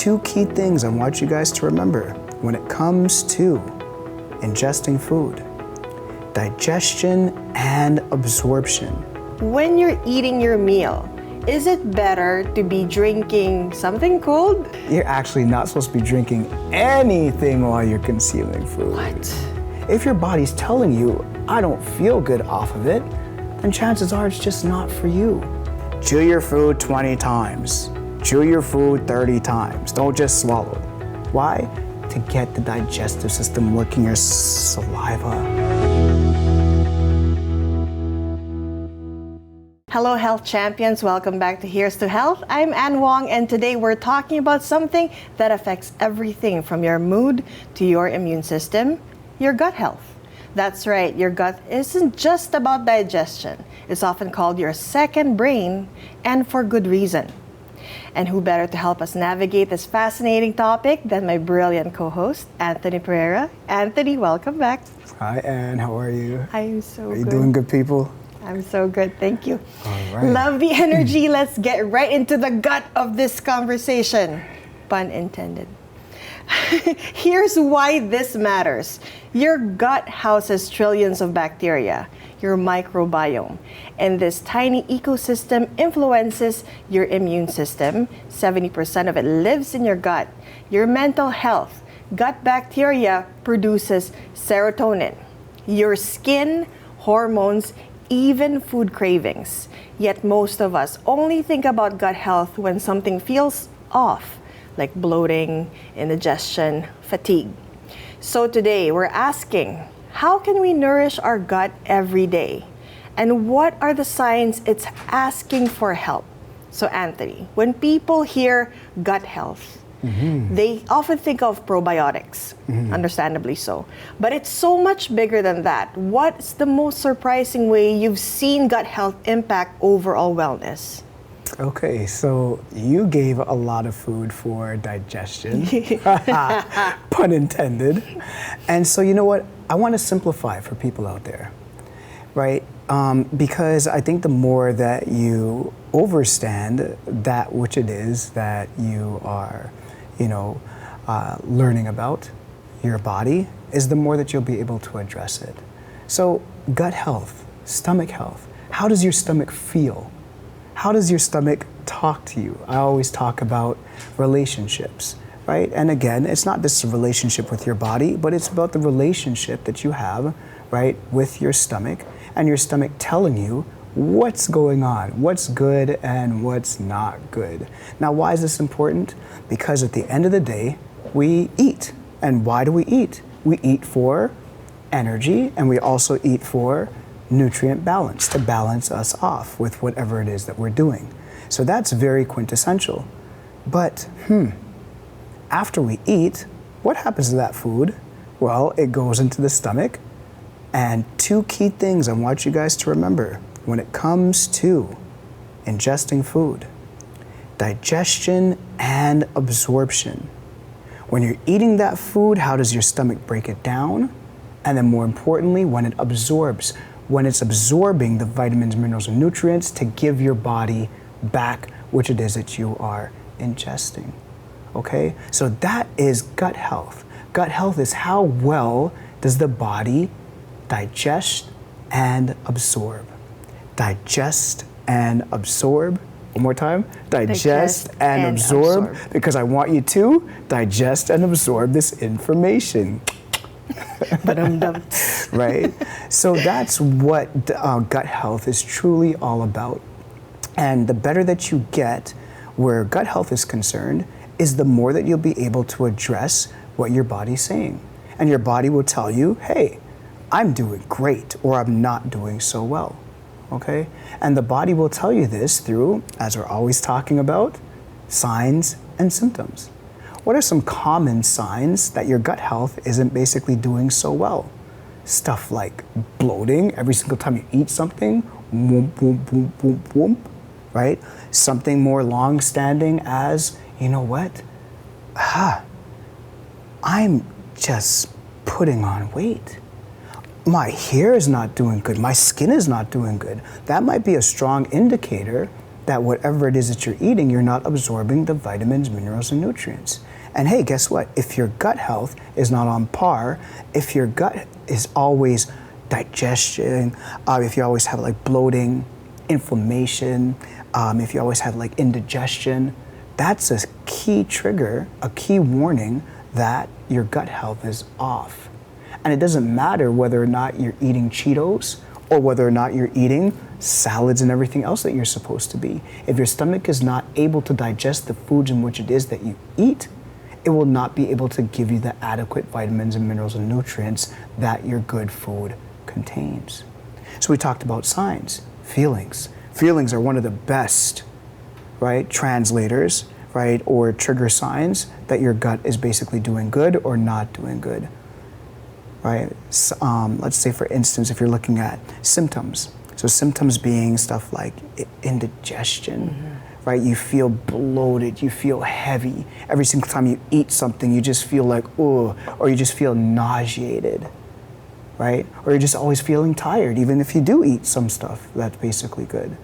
two key things I want you guys to remember when it comes to ingesting food: digestion and absorption. When you're eating your meal, is it better to be drinking something cold? You're actually not supposed to be drinking anything while you're consuming food. What? If your body's telling you, I don't feel good off of it, then chances are it's just not for you. Chew your food 20 times. Chew your food 30 times. Don't just swallow. Why? To get the digestive system working your saliva. Hello, health champions. Welcome back to Here's to Health. I'm Wong, and today we're talking about something that affects everything from your mood to your immune system, your gut health. That's right, your gut isn't just about digestion. It's often called your second brain, and for good reason. And who better to help us navigate this fascinating topic than my brilliant co-host, Anthony Pereira. Anthony, welcome back. Hi, Ann. How are you? I'm so good. Are you good. doing good, people? I'm so good, thank you. All right. Love the energy. Let's get right into the gut of this conversation. Pun intended. Here's why this matters. Your gut houses trillions of bacteria, your microbiome, and this tiny ecosystem influences your immune system. 70% of it lives in your gut. Your mental health. Gut bacteria produces serotonin. Your skin, hormones, even food cravings. Yet most of us only think about gut health when something feels off, like bloating, indigestion, fatigue. So today we're asking, how can we nourish our gut every day? And what are the signs it's asking for help? So Anthony, when people hear gut health, they often think of probiotics, understandably so. But it's so much bigger than that. What's the most surprising way you've seen gut health impact overall wellness? Okay, so you gave a lot of food for digestion, pun intended. And so you know what? I want to simplify for people out there, right? Because I think the more that you overstand that which it is that you are, learning about your body, is the more that you'll be able to address it. So gut health, stomach health, how does your stomach feel? How does your stomach talk to you? I always talk about relationships, right? And again, it's not just a relationship with your body, but it's about the relationship that you have, right, with your stomach, and your stomach telling you what's going on, what's good and what's not good. Now, why is this important? Because at the end of the day, we eat. And why do we eat? We eat for energy, and we also eat for nutrient balance, to balance us off with whatever it is that we're doing. So that's very quintessential. But, after we eat, what happens to that food? Well, it goes into the stomach. And two key things I want you guys to remember when it comes to ingesting food: digestion and absorption. When you're eating that food, how does your stomach break it down? And then more importantly, when it absorbs, when it's absorbing the vitamins, minerals, and nutrients to give your body back which it is that you are ingesting. Okay? So that is gut health. Gut health is how well does the body digest and absorb. Digest and absorb. One more time. Digest and absorb. Because I want you to digest and absorb this information. Right? So that's what gut health is truly all about. And the better that you get where gut health is concerned is the more that you'll be able to address what your body's saying. And your body will tell you, hey, I'm doing great, or I'm not doing so well. Okay? And the body will tell you this through, as we're always talking about, signs and symptoms. What are some common signs that your gut health isn't basically doing so well? Stuff like bloating every single time you eat something, whoomp, whoomp, whoomp, whoomp, whoomp, right? Something more long-standing as, you know what? I'm just putting on weight. My hair is not doing good. My skin is not doing good. That might be a strong indicator that whatever it is that you're eating, you're not absorbing the vitamins, minerals, and nutrients. And hey, guess what? If your gut health is not on par, if your gut is always digestion, if you always have like bloating, inflammation, if you always have like indigestion, that's a key trigger, a key warning that your gut health is off. And it doesn't matter whether or not you're eating Cheetos or whether or not you're eating salads and everything else that you're supposed to be. If your stomach is not able to digest the foods in which it is that you eat, it will not be able to give you the adequate vitamins and minerals and nutrients that your good food contains. So we talked about signs, feelings. Feelings are one of the best, right, translators, right, or trigger signs that your gut is basically doing good or not doing good, right? Let's say, for instance, if you're looking at symptoms. So symptoms being stuff like indigestion, right? You feel bloated, you feel heavy. Every single time you eat something, you just feel like, oh, or you just feel nauseated, right? Or you're just always feeling tired, even if you do eat some stuff that's basically good,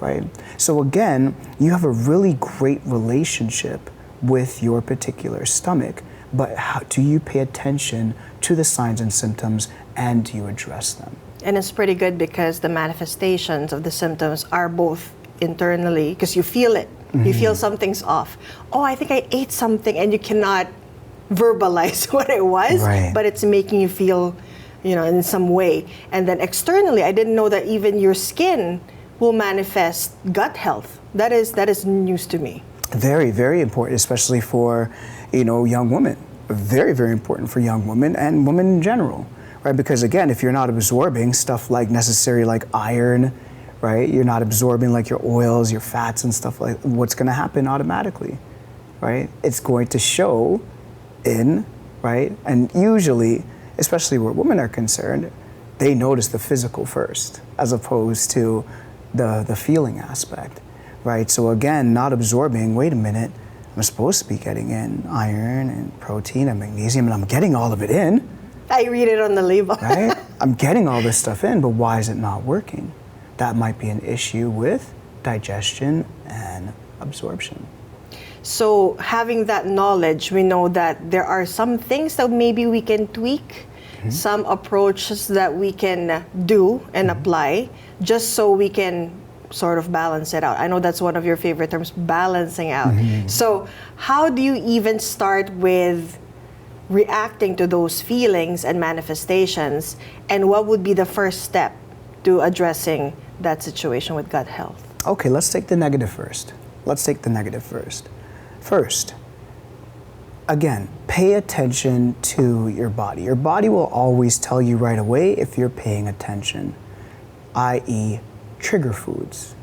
right? So again, you have a really great relationship with your particular stomach, but how do you pay attention to the signs and symptoms, and do you address them? And it's pretty good because the manifestations of the symptoms are both internally, because you feel it. You feel something's off. Oh, I think I ate something, and you cannot verbalize what it was, right, but it's making you feel, in some way. And then externally, I didn't know that even your skin will manifest gut health. That is news to me. Very, very important, especially for, young women. Very, very important for young women and women in general, right? Because again, if you're not absorbing stuff like necessary like iron, right? You're not absorbing like your oils, your fats and stuff like, what's going to happen automatically, right? It's going to show in, right? And usually, especially where women are concerned, they notice the physical first, as opposed to the feeling aspect, right? So again, not absorbing, wait a minute, I'm supposed to be getting in iron and protein and magnesium, and I'm getting all of it in. I read it on the label. Right? I'm getting all this stuff in, but why is it not working? That might be an issue with digestion and absorption. So having that knowledge, we know that there are some things that maybe we can tweak, some approaches that we can do and apply, just so we can sort of balance it out. I know that's one of your favorite terms, balancing out. So how do you even start with reacting to those feelings and manifestations, and what would be the first step to addressing that situation with gut health? Okay, let's take the negative first. First, again, pay attention to your body. Your body will always tell you right away if you're paying attention, i.e., trigger foods.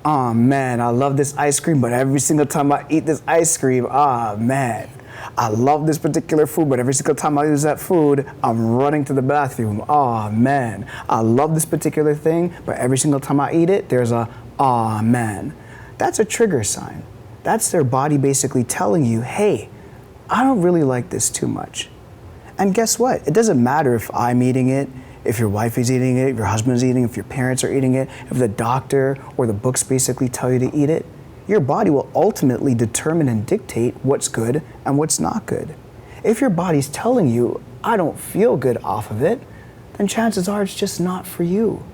Oh man, I love this ice cream, but every single time I eat this ice cream, man, I love this particular food, but every single time I use that food, I'm running to the bathroom. Oh man, I love this particular thing, but every single time I eat it, there's a, oh man. That's a trigger sign. That's their body basically telling you, hey, I don't really like this too much. And guess what? It doesn't matter if I'm eating it, if your wife is eating it, if your husband is eating it, if your parents are eating it, if the doctor or the books basically tell you to eat it. Your body will ultimately determine and dictate what's good and what's not good. If your body's telling you, I don't feel good off of it, then chances are it's just not for you.